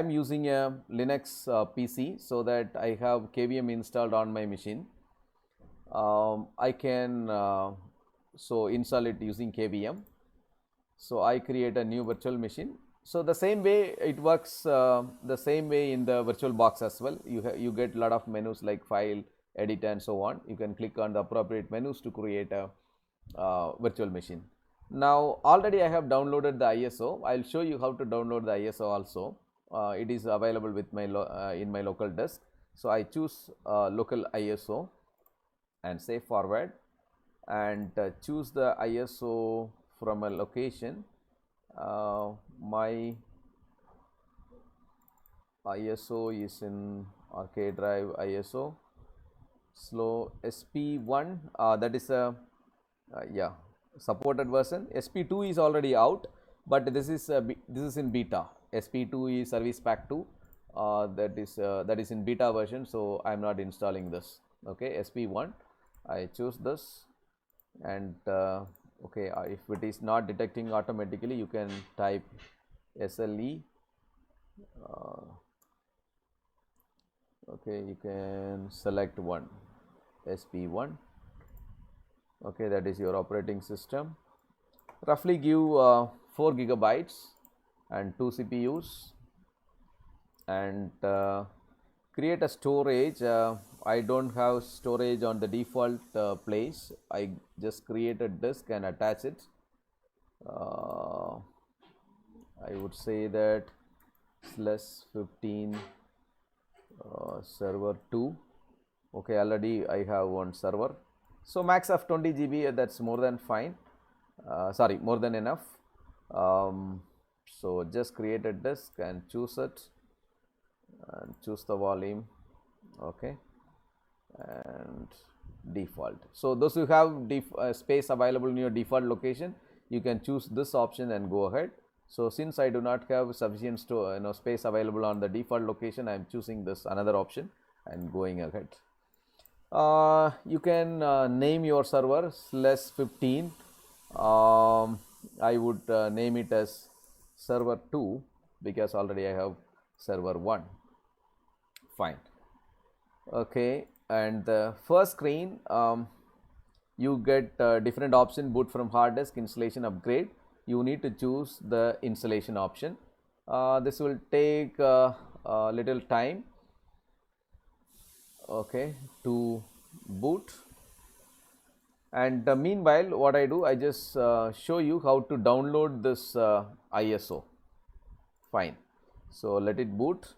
am using a Linux PC, so that I have KVM installed on my machine. I can so install it using KVM. So I create a new virtual machine. So the same way it works, the same way in the virtual box as well. You get a lot of menus like file, edit, and so on. You can click on the appropriate menus to create a virtual machine. Now already I have downloaded the ISO. I'll show you how to download the ISO also. It is available with my in my local disk. So I choose local ISO and say forward, and choose the ISO from a location. My ISO is in arcade drive ISO slow SP1, that is a yeah, supported version. SP2 is already out, but this is in beta. SP2 is service pack 2, that is in beta version, so I am not installing this. Okay, SP1, I choose this, and okay, if it is not detecting automatically, you can type SLE. Okay, you can select one, SP1. Okay, that is your operating system. Roughly give 4 gigabytes and 2 CPUs, and create a storage. I don't have storage on the default place. I just create a disk and attach it. I would say that /15 server 2. Okay, already I have one server. So max of 20 GB, that's more than fine. Sorry, more than enough. So just create a disk and choose it, and choose the volume. Okay, and default. So those who have space available in your default location, you can choose this option and go ahead. So since I do not have sufficient space available on the default location, I am choosing this another option and going ahead. You can name your server /15. I would name it as server 2 because already I have server 1. Fine. Okay, and the first screen, you get different option: boot from hard disk, installation, upgrade. You need to choose the installation option. This will take a little time, okay, to boot. And meanwhile, what I do, I just show you how to download this ISO. Fine. So let it boot,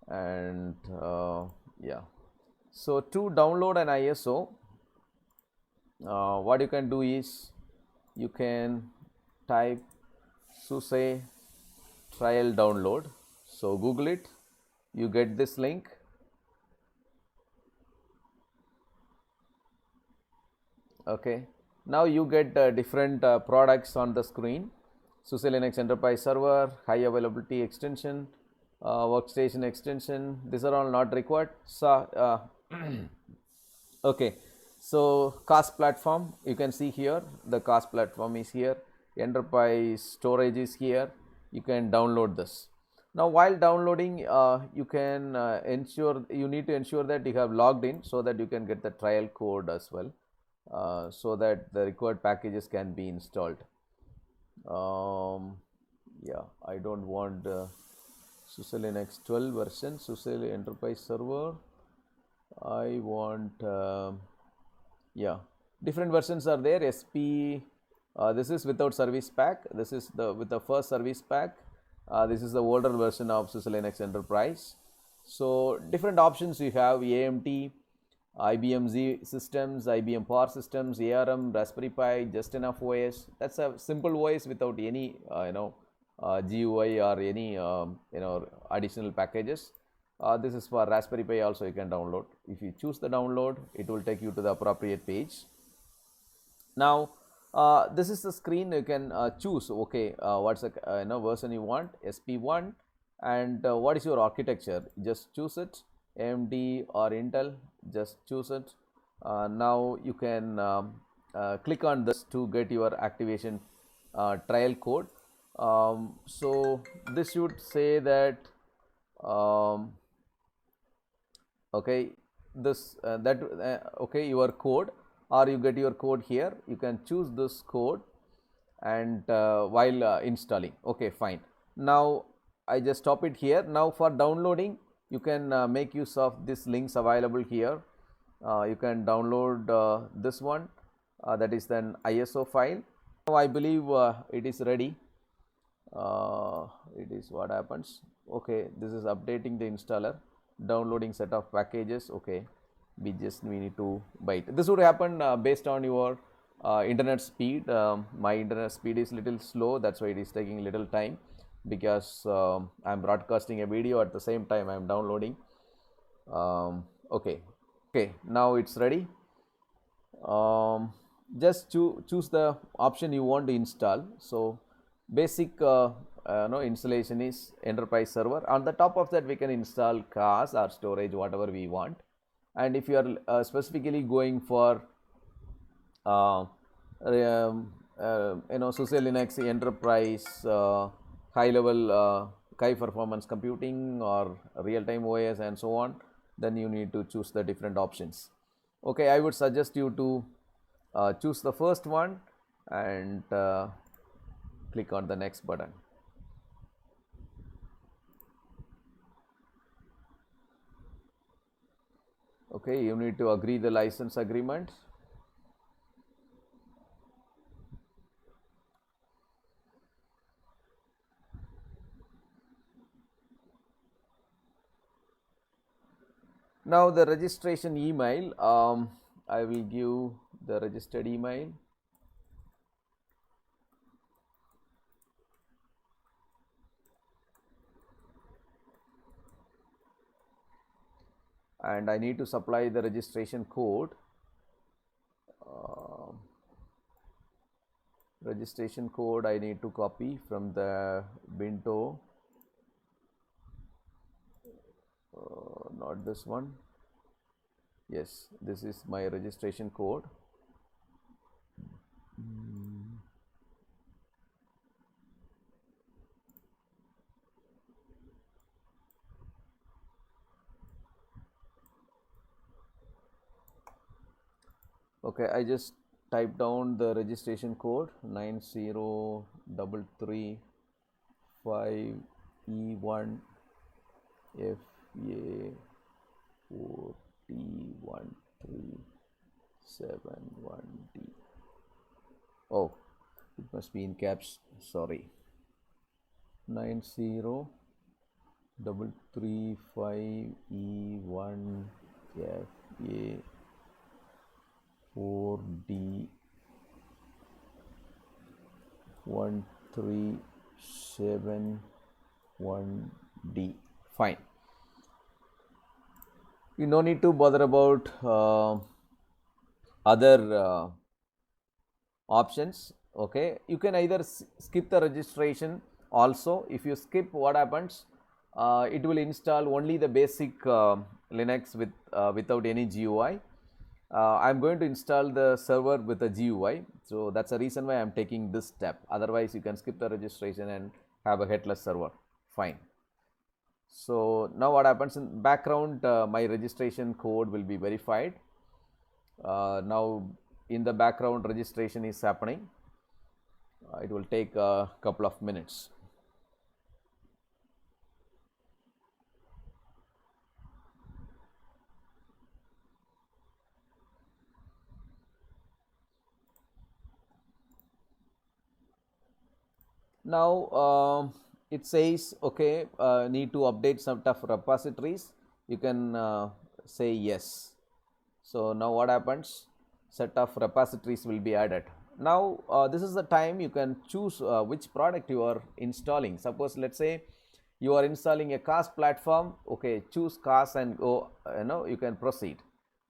and yeah. So to download an ISO, what you can do is you can type SUSE trial download. So Google it, you get this link. Okay, now you get different products on the screen: SUSE Linux Enterprise Server, high availability extension, workstation extension. These are all not required. So okay, so CAS platform, you can see here the CAS platform is here, enterprise storage is here. You can download this. Now while downloading, you can you need to ensure that you have logged in, so that you can get the trial code as well, so that the required packages can be installed. Yeah, I don't want SUSE Linux 12 version, SUSE Enterprise Server. I want yeah, different versions are there. SP, this is without service pack. This is with the first service pack. This is the older version of SUSE Linux Enterprise. So different options you have: AMT, IBM Z systems, IBM Power Systems, ARM, Raspberry Pi, Just Enough OS. That's a simple OS without any GUI or any additional packages. This is for Raspberry Pi also, you can download. If you choose the download, it will take you to the appropriate page. Now this is the screen. You can choose, okay, what's the version you want, SP1, and what is your architecture. Just choose it, AMD or Intel, just choose it. Now you can click on this to get your activation trial code. So this should say that um, okay, this okay, your code, or you get your code here. You can choose this code and while installing. Okay, fine. Now I just stop it here. Now for downloading, you can make use of these links available here. You can download this one, that is an ISO file. Now I believe it is ready. It is what happens. Okay, this is updating the installer, downloading set of packages. Okay, we need to buy it. This would happen based on your internet speed. My internet speed is little slow, that's why it is taking little time, because I'm broadcasting a video at the same time I'm downloading. Okay, now it's ready. Just choose the option you want to install. So basic installation is enterprise server. On the top of that, we can install CAS or storage, whatever we want. And if you are specifically going for SUSE Linux enterprise high level high performance computing or real time OS and so on, then you need to choose the different options. Okay, I would suggest you to choose the first one and click on the next button. Okay, you need to agree the license agreement. Now the registration email, I will give the registered email. And I need to supply the registration code. Registration code I need to copy from the Binto, not this one. Yes, this is my registration code. Okay, I just type down the registration code 90335E1 FA4T1371D. Oh, it must be in caps, sorry. 90335E1 FA4D 1371D. Fine. You no need to bother about other options. Okay, you can either skip the registration also. If you skip, what happens, it will install only the basic Linux without any GUI. I'm going to install the server with a GUI, so that's the reason why I'm taking this step. Otherwise you can skip the registration and have a headless server. Fine. So now what happens, in background my registration code will be verified. Now in the background registration is happening. It will take a couple of minutes. Now it says, okay, need to update some of repositories. You can say yes. So now what happens, set of repositories will be added. Now this is the time you can choose which product you are installing. Suppose, let's say you are installing a CAS platform. Okay, choose CAS and go, you can proceed.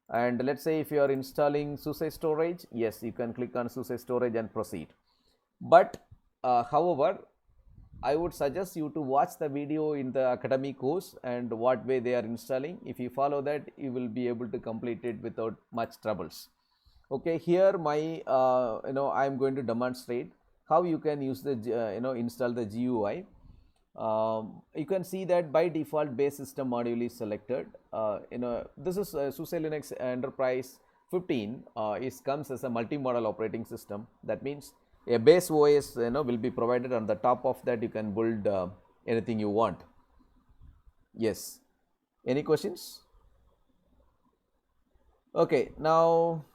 And let's say if you are installing SUSE storage, yes, you can click on SUSE storage and proceed. But however, I would suggest you to watch the video in the academic course and what way they are installing. If you follow that, you will be able to complete it without much troubles. Okay, here my I am going to demonstrate how you can use the install the GUI. you can see that by default base system module is selected. This is SUSE Linux Enterprise 15 comes as a multi-model operating system. That means a base OS will be provided. On the top of that you can build anything you want. Yes, any questions? Okay, now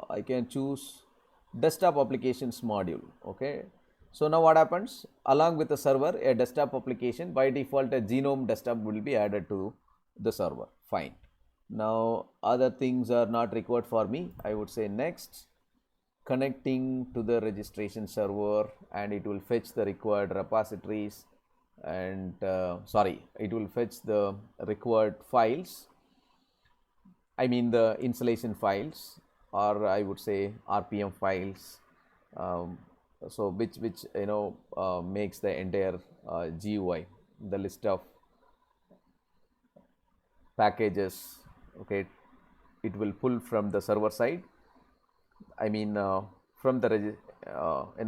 I can choose desktop applications module. Okay, so now what happens, along with the server, a desktop application, by default a Genome desktop will be added to the server. Fine. Now other things are not required for me. I would say next. Connecting to the registration server, and it will fetch the required repositories, and it will fetch the required files. I mean the installation files, or I would say RPM files. So which makes the entire GUI, the list of packages. Okay, it will pull from the server side. I mean from the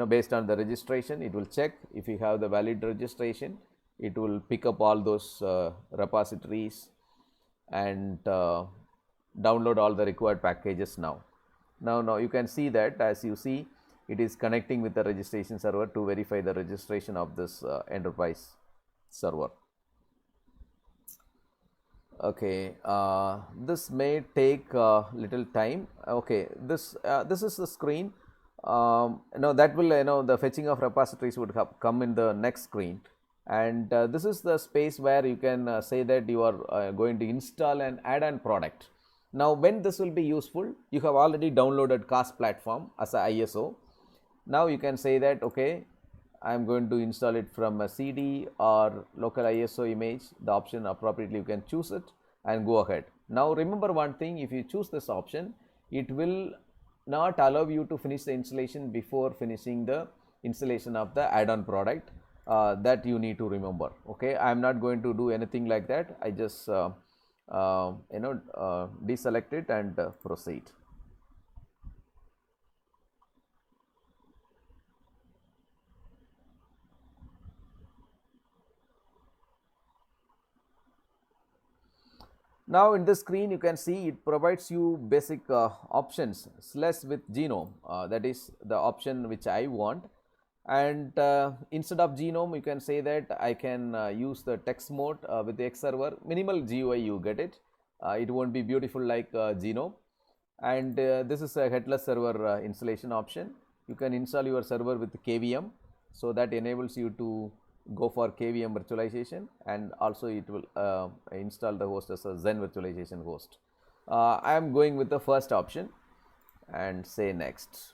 based on the registration, it will check if you have the valid registration. It will pick up all those repositories and download all the required packages. Now you can see that, as you see, it is connecting with the registration server to verify the registration of this enterprise server. Okay, this may take little time. Okay, this is the screen. That will the fetching of repositories would come in the next screen, and this is the space where you can say that you are going to install an add-on product. Now when this will be useful, you have already downloaded COS platform as a ISO. Now you can say that, okay, I am going to install it from a CD or local ISO image. The option appropriately you can choose it and go ahead. Now remember one thing, if you choose this option, it will not allow you to finish the installation before finishing the installation of the add-on product. That you need to remember. Okay, I am not going to do anything like that. I just deselect it and proceed. Now in this screen you can see it provides you basic options / with Genome, that is the option which I want, and instead of Genome you can say that I can use the text mode with the X server. Minimal GUI you get it. It won't be beautiful like Genome, and this is a headless server installation option. You can install your server with KVM, so that enables you to go for KVM virtualization, and also it will install the host as a Xen virtualization host. I am going with the first option and say next.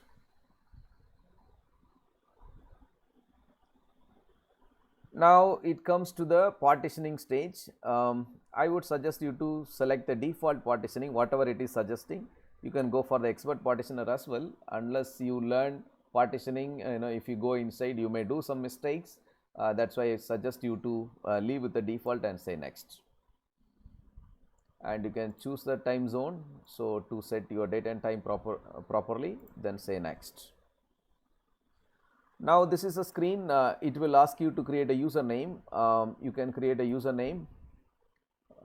Now it comes to the partitioning stage. I would suggest you to select the default partitioning, whatever it is suggesting. You can go for the expert partitioner as well. Unless you learn partitioning, if you go inside, you may do some mistakes. That's why I suggest you to leave with the default and say next. And you can choose the time zone. So to set your date and time properly, then say next. Now this is a screen. It will ask you to create a username. You can create a username.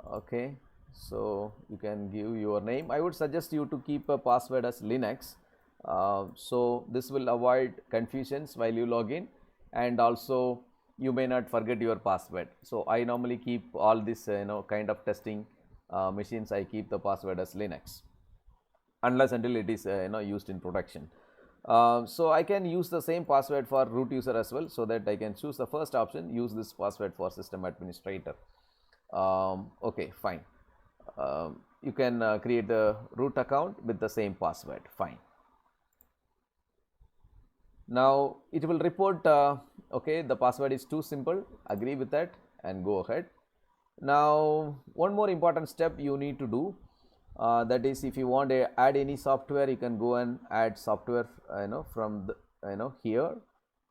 Okay, so you can give your name. I would suggest you to keep a password as Linux. So this will avoid confusions while you log in, and also you may not forget your password. So I normally keep all this kind of testing machines, I keep the password as Linux, unless until it is used in production. So I can use the same password for root user as well, so that I can choose the first option, use this password for system administrator. Okay, fine. You can create the root account with the same password. Fine. Now it will report okay, the password is too simple. Agree with that and go ahead. Now one more important step you need to do, that is, if you want to add any software, you can go and add software from the here,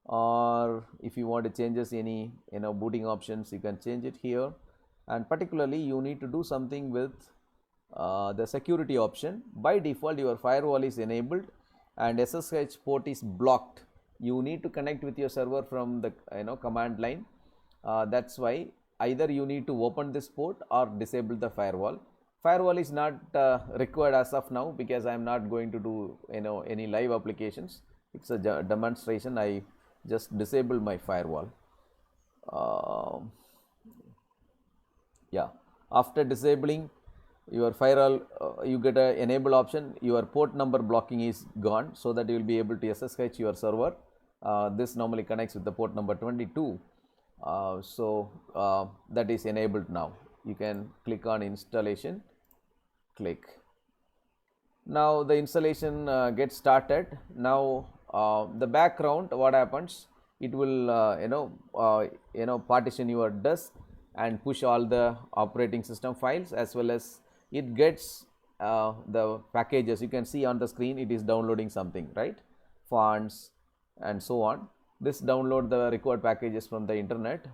or if you want to changes any booting options, you can change it here. And particularly you need to do something with the security option. By default your firewall is enabled and SSH port is blocked you need to connect with your server from the command line. That's why either you need to open this port or disable the firewall. Firewall is not required as of now, because I am not going to do any live applications. It's a demonstration. I just disable my firewall. Yeah, after disabling your firewall, you get a enable option. Your port number blocking is gone, so that you will be able to SSH your server. This normally connects with the port number 22. That is enabled now. You can click on installation, click. Now the installation gets started. Now the background, what happens, it will partition your disk and push all the operating system files, as well as it gets the packages. You can see on the screen it is downloading something, right? Fonts and so on. This download the required packages from the internet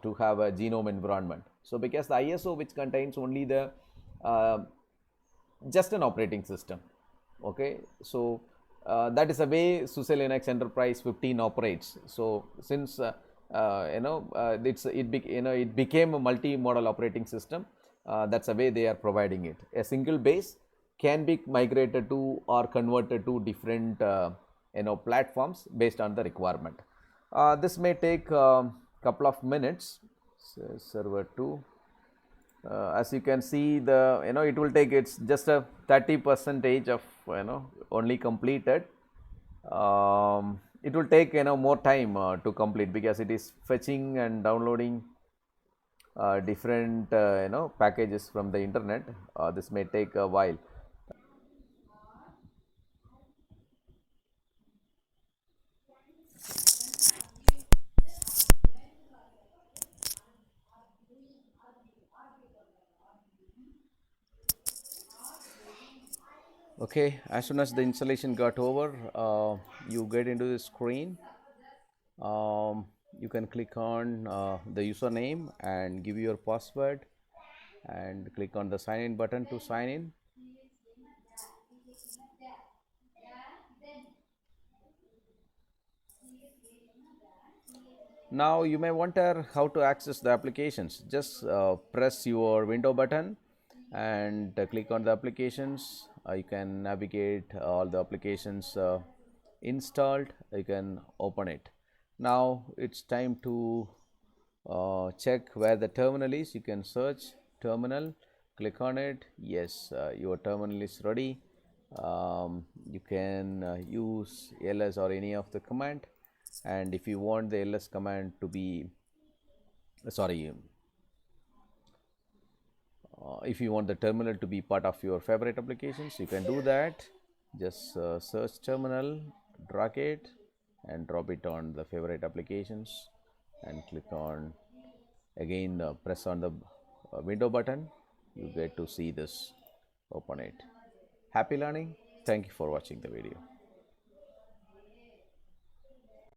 to have a genome environment. So because the ISO, which contains only the just an operating system, okay, so that is the way SUSE Linux Enterprise 15 operates. So since it became a multi-model operating system, that's the way they are providing it. A single base can be migrated to or converted to different platforms based on the requirement. This may take couple of minutes. So server 2. As you can see, the it will take, it's just a 30% of only completed. It will take more time to complete, because it is fetching and downloading different packages from the internet. This may take a while. Okay, as soon as the installation got over, you get into the screen. You can click on the username and give your password, and click on the sign in button to sign in. Now you may wonder how to access the applications. Just press your window button and click on the applications. You can navigate all the applications installed. You can open it. Now it's time to check where the terminal is. You can search terminal, click on it. Yes, your terminal is ready. You can use ls or any of the command, and if you want the ls command to be if you want the terminal to be part of your favorite applications, you can do that. Just search terminal, drag it and drop it on the favorite applications, and click on again, press on the window button. You get to see this, open it. Happy learning. Thank you for watching the video.